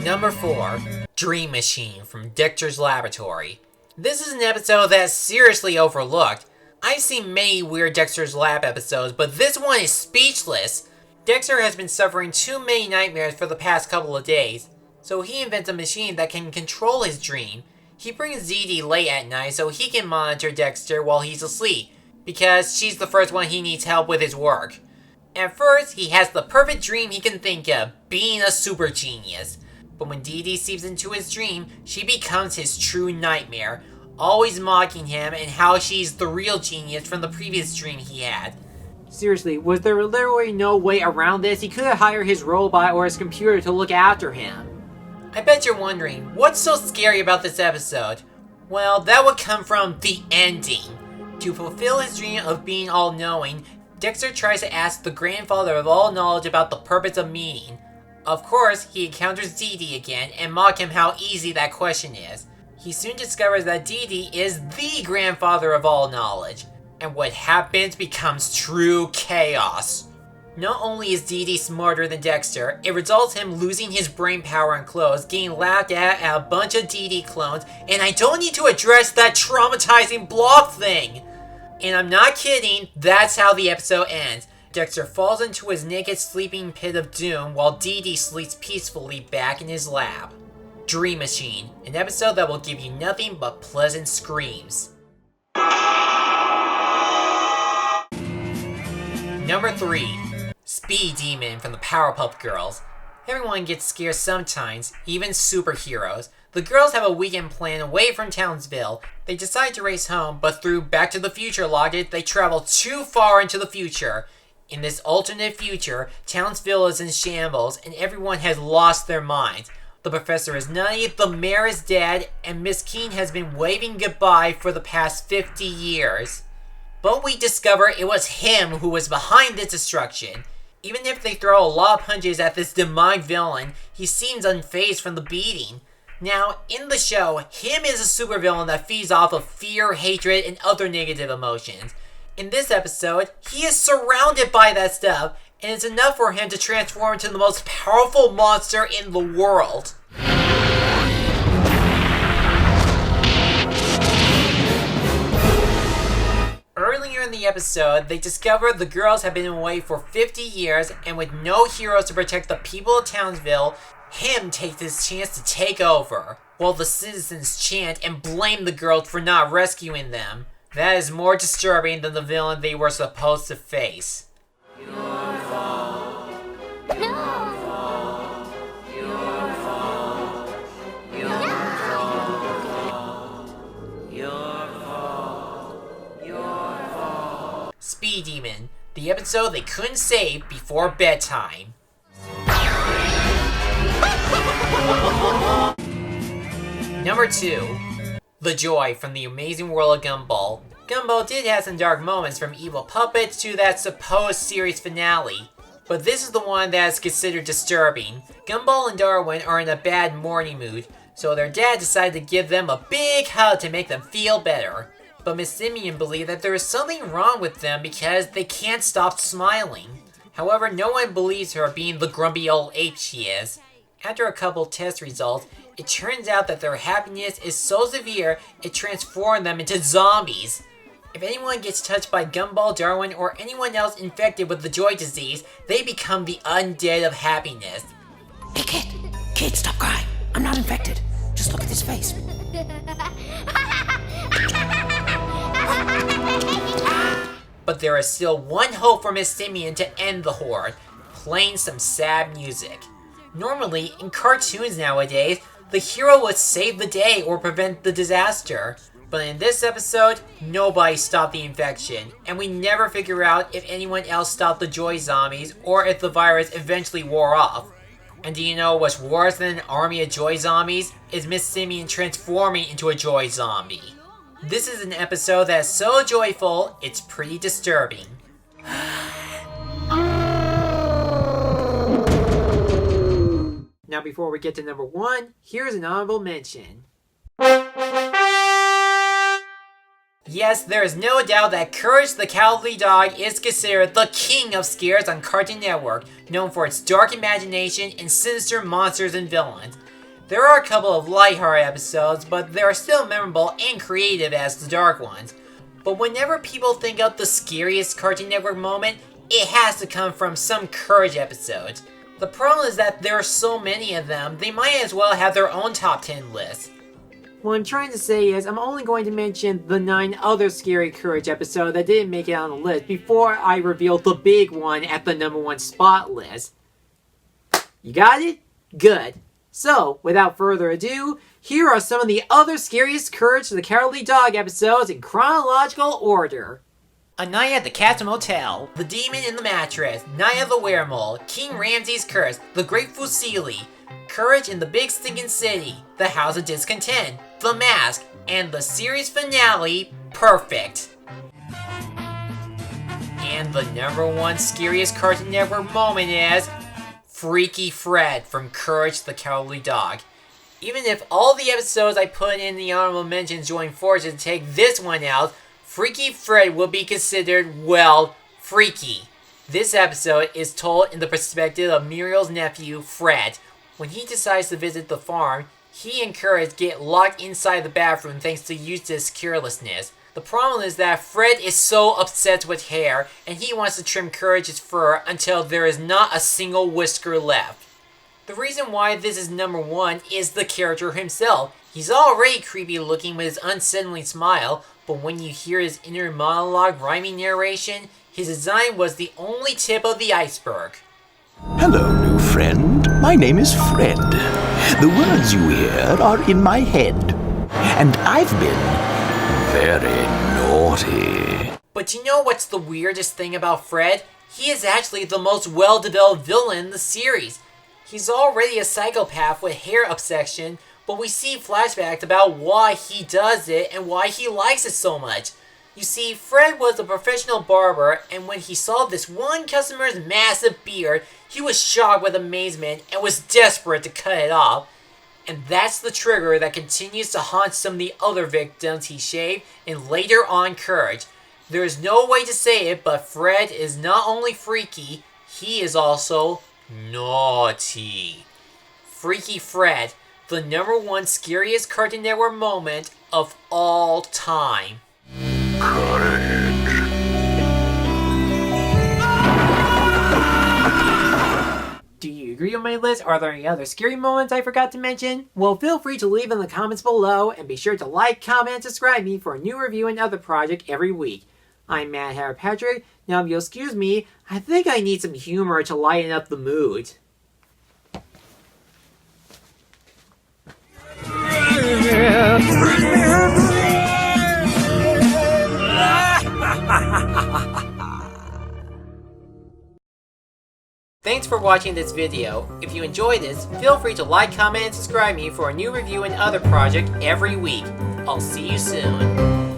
Number 4, Dream Machine from Dexter's Laboratory. This is an episode that's seriously overlooked. I've seen many weird Dexter's Lab episodes, but this one is speechless. Dexter has been suffering too many nightmares for the past couple of days, so he invents a machine that can control his dream. He brings Dee Dee late at night so he can monitor Dexter while he's asleep, because she's the first one he needs help with his work. At first, he has the perfect dream he can think of, being a super genius. But when Dee Dee seeps into his dream, she becomes his true nightmare, always mocking him and how she's the real genius from the previous dream he had. Seriously, was there literally no way around this? He could have hired his robot or his computer to look after him. I bet you're wondering, what's so scary about this episode? Well, that would come from the ending. To fulfill his dream of being all-knowing, Dexter tries to ask the grandfather of all knowledge about the purpose of meaning. Of course, he encounters Dee Dee again and mock him how easy that question is. He soon discovers that Dee Dee is the grandfather of all knowledge, and what happens becomes true chaos. Not only is Dee Dee smarter than Dexter, it results in him losing his brain power and clothes, getting laughed at a bunch of Dee Dee clones, and I don't need to address that traumatizing blob thing! And I'm not kidding, that's how the episode ends. Dexter falls into his naked sleeping pit of doom while Dee Dee sleeps peacefully back in his lab. Dream Machine, an episode that will give you nothing but pleasant screams. Number 3, Speed Demon from the Powerpuff Girls. Everyone gets scared sometimes, even superheroes. The girls have a weekend plan away from Townsville. They decide to race home, but through Back to the Future logic, they travel too far into the future. In this alternate future, Townsville is in shambles, and everyone has lost their minds. The professor is nutty, the mayor is dead, and Miss Keene has been waving goodbye for the past 50 years. But we discover it was him who was behind this destruction. Even if they throw a lot of punches at this demonic villain, he seems unfazed from the beating. Now, in the show, him is a supervillain that feeds off of fear, hatred, and other negative emotions. In this episode, he is surrounded by that stuff, and it's enough for him to transform into the most powerful monster in the world. Earlier in the episode, they discover the girls have been away for 50 years, and with no heroes to protect the people of Townsville, him takes his chance to take over, while the citizens chant and blame the girls for not rescuing them. That is more disturbing than the villain they were supposed to face. Your fault. No. Your fault. Your fault. Your fault. Your fault. Your fault. Speed Demon, the episode they couldn't save before bedtime. Number 2. The Joy from the Amazing World of Gumball. Gumball did have some dark moments, from evil puppets to that supposed series finale, but this is the one that is considered disturbing. Gumball and Darwin are in a bad morning mood, so their dad decided to give them a big hug to make them feel better. But Miss Simeon believed that there is something wrong with them because they can't stop smiling. However, no one believes her, being the grumpy old ape she is. After a couple test results, it turns out that their happiness is so severe, it transformed them into zombies. If anyone gets touched by Gumball, Darwin, or anyone else infected with the joy disease, they become the undead of happiness. Hey kid, stop crying. I'm not infected. Just look at his face. But there is still one hope for Miss Simeon to end the horde: playing some sad music. Normally, in cartoons nowadays, the hero would save the day or prevent the disaster. But in this episode, nobody stopped the infection, and we never figure out if anyone else stopped the Joy Zombies or if the virus eventually wore off. And do you know what's worse than an army of Joy Zombies? Is Miss Simeon transforming into a Joy Zombie. This is an episode that is so joyful, it's pretty disturbing. Now before we get to number 1, here's an honorable mention. Yes, there is no doubt that Courage the Cowardly Dog is considered the king of scares on Cartoon Network, known for its dark imagination and sinister monsters and villains. There are a couple of lighthearted episodes, but they are still memorable and creative as the dark ones. But whenever people think of the scariest Cartoon Network moment, it has to come from some Courage episodes. The problem is that there are so many of them, they might as well have their own top 10 list. What I'm trying to say is, I'm only going to mention the 9 other scary Courage episodes that didn't make it on the list before I reveal the big one at the number 1 spot list. You got it? Good. So, without further ado, here are some of the other scariest Courage the Cowardly Dog episodes in chronological order. A Night at the Cat's Motel, The Demon in the Mattress, Night of the Weremole, King Ramsay's Curse, The Great Fusilli, Courage in the Big Stinking City, The House of Discontent, The Mask, and the series finale, Perfect. And the number 1 scariest Cartoon Network moment is Freaky Fred from Courage the Cowardly Dog. Even if all the episodes I put in the honorable mentions join forces to take this one out, Freaky Fred will be considered, well, freaky. This episode is told in the perspective of Muriel's nephew, Fred. When he decides to visit the farm, he and Courage get locked inside the bathroom thanks to Eustace's carelessness. The problem is that Fred is so obsessed with hair, and he wants to trim Courage's fur until there is not a single whisker left. The reason why this is number 1 is the character himself. He's already creepy looking with his unsettling smile, but when you hear his inner monologue rhyming narration, his design was the only tip of the iceberg. Hello, new friend. My name is Fred. The words you hear are in my head, and I've been very naughty. But you know what's the weirdest thing about Fred? He is actually the most well-developed villain in the series. He's already a psychopath with hair obsession, but we see flashbacks about why he does it and why he likes it so much. You see, Fred was a professional barber, and when he saw this one customer's massive beard, he was shocked with amazement and was desperate to cut it off. And that's the trigger that continues to haunt some of the other victims he shaved and later on Courage. There is no way to say it, but Fred is not only freaky, he is also naughty. Freaky Fred, the number 1 scariest Cartoon Network moment of all time. Courage. Do you agree with my list? Are there any other scary moments I forgot to mention? Well, feel free to leave in the comments below, and be sure to like, comment, and subscribe me for a new review and other project every week. I'm Matt Harry Patrick. Now, if you'll excuse me, I think I need some humor to lighten up the mood. Thanks for watching this video. If you enjoyed this, feel free to like, comment, and subscribe me for a new review and other project every week. I'll see you soon.